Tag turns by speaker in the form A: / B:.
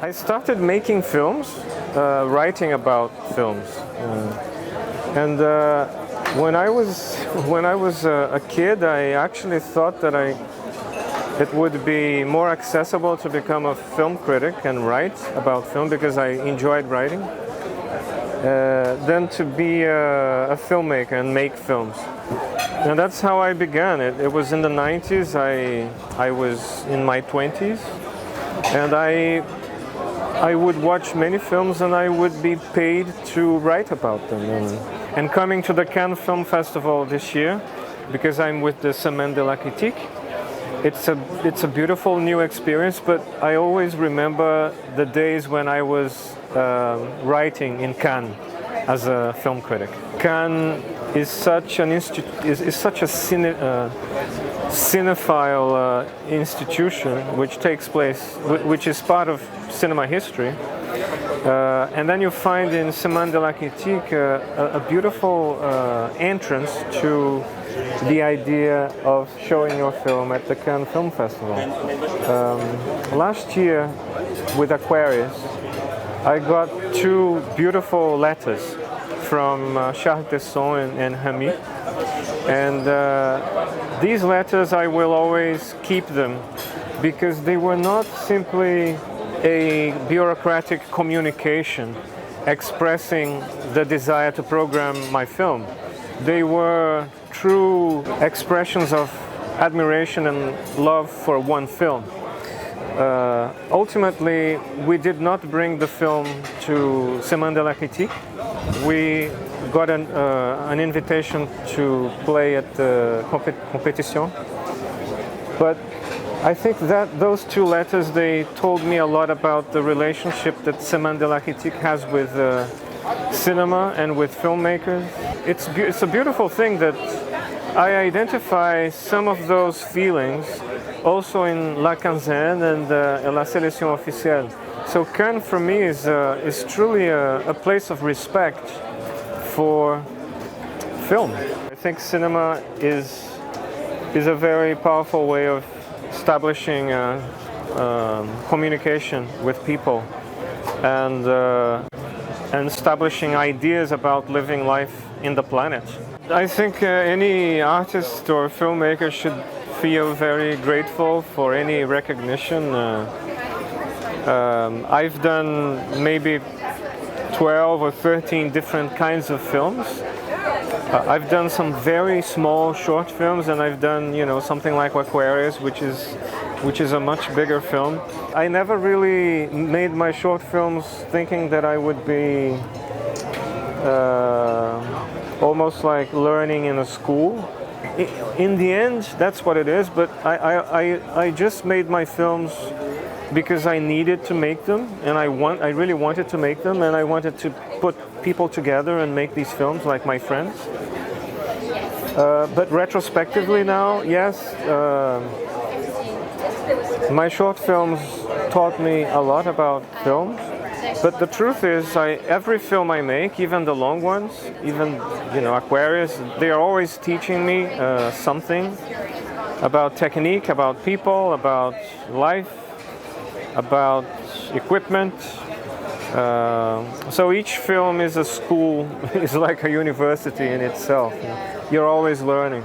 A: I started making films, writing about films, and when I was a kid, I actually thought that it would be more accessible to become a film critic and write about film because I enjoyed writing, than to be a filmmaker and make films. And that's how I began. It was in the 90s. I was in my 20s, and I would watch many films and I would be paid to write about them. And coming to the Cannes Film Festival this year, because I'm with the Semaine de la Critique, it's a beautiful new experience, but I always remember the days when I was writing in Cannes as a film critic. Cannes is such an cinephile institution which is part of cinema history. And then you find in Semaine de la Critique a beautiful entrance to the idea of showing your film at the Cannes Film Festival. Last year with Aquarius, I got two beautiful letters from Charles Tesson and Remy. And these letters, I will always keep them because they were not simply a bureaucratic communication expressing the desire to program my film. They were true expressions of admiration and love for one film. Ultimately, we did not bring the film to Semaine de la Critique. We got an invitation to play at the competition. But I think that those two letters, they told me a lot about the relationship that Semaine de la Critique has with cinema and with filmmakers. It's a beautiful thing that I identify some of those feelings also in La Quinzaine and La Sélection Officielle. So Cannes for me is truly a place of respect for film. I think cinema is a very powerful way of establishing communication with people and establishing ideas about living life in the planet. I think any artist or filmmaker should feel very grateful for any recognition. I've done maybe 12 or 13 different kinds of films. I've done some very small short films, and I've done, something like Aquarius, which is a much bigger film. I never really made my short films thinking that I would be almost like learning in a school. In the end, that's what it is, but I just made my films because I needed to make them, and I really wanted to make them, and I wanted to put people together and make these films like my friends. But retrospectively now, yes, my short films taught me a lot about films. But the truth is, every film I make, even the long ones, even Aquarius, they are always teaching me something about technique, about people, about life, about equipment. So each film is a school, is like a university in itself. You're always learning.